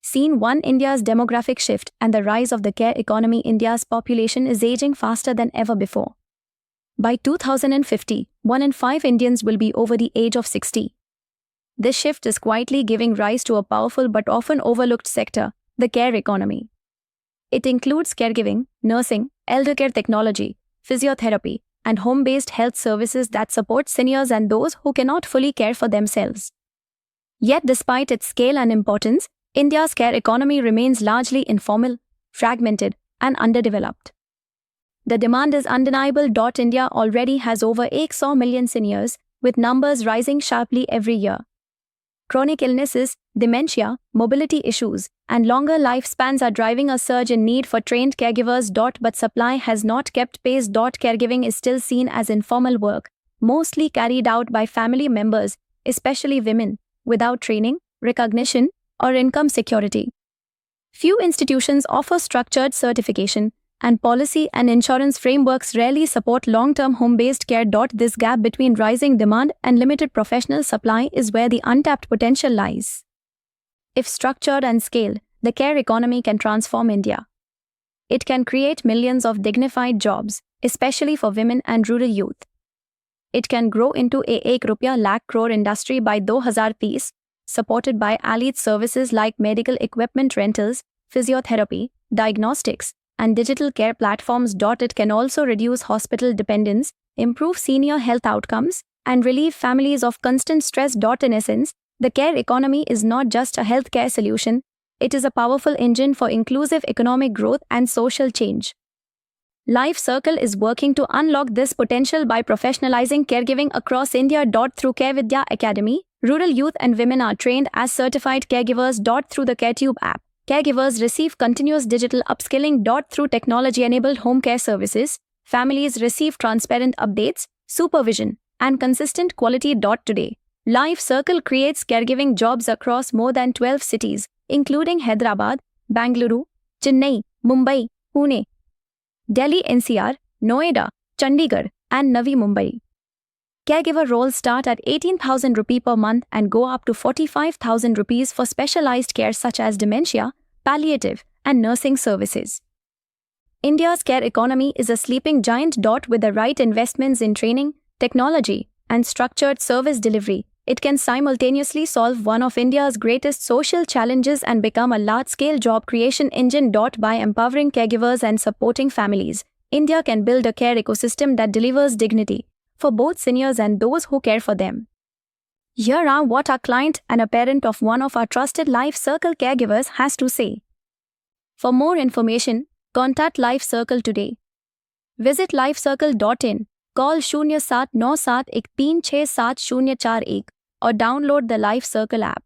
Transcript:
Scene 1: India's demographic shift and the rise of the care economy. India's population is aging faster than ever before. By 2050, 1 in 5 Indians will be over the age of 60. This shift is quietly giving rise to a powerful but often overlooked sector, the care economy. It includes caregiving, nursing, elder care technology, physiotherapy, and home-based health services that support seniors and those who cannot fully care for themselves. Yet despite its scale and importance, India's care economy remains largely informal, fragmented, and underdeveloped. The demand is undeniable. India already has over 100 million seniors, with numbers rising sharply every year. Chronic illnesses, dementia, mobility issues, and longer lifespans are driving a surge in need for trained caregivers. But supply has not kept pace. Caregiving is still seen as informal work, mostly carried out by family members, especially women, without training, recognition, or income security. Few institutions offer structured certification, and policy and insurance frameworks rarely support long-term home-based care. This gap between rising demand and limited professional supply is where the untapped potential lies. If structured and scaled, the care economy can transform India. It can create millions of dignified jobs, especially for women and rural youth. It can grow into a ₹1 lakh crore industry by 2030, supported by allied services like medical equipment rentals, physiotherapy, diagnostics, and digital care platforms. It can also reduce hospital dependence, improve senior health outcomes, and relieve families of constant stress. In essence, the care economy is not just a healthcare solution, it is a powerful engine for inclusive economic growth and social change. Life Circle is working to unlock this potential by professionalizing caregiving across India. Through Care Vidya Academy, rural youth and women are trained as certified caregivers. Through the CareTube app, caregivers receive continuous digital upskilling. Through technology-enabled home care services, families receive transparent updates, supervision, and consistent quality. Today, Life Circle creates caregiving jobs across more than 12 cities, including Hyderabad, Bangalore, Chennai, Mumbai, Pune, Delhi NCR, Noida, Chandigarh, and Navi Mumbai. Caregiver roles start at 18,000 rupees per month and go up to 45,000 rupees for specialized care such as dementia, palliative, and nursing services. India's care economy is a sleeping giant. With the right investments in training, technology, and structured service delivery, it can simultaneously solve one of India's greatest social challenges and become a large-scale job creation engine. By empowering caregivers and supporting families, India can build a care ecosystem that delivers dignity for both seniors and those who care for them. Here are what a client and a parent of one of our trusted Life Circle caregivers has to say. For more information, contact Life Circle today. Visit lifecircle.in, call 0797136741 or download the Life Circle app.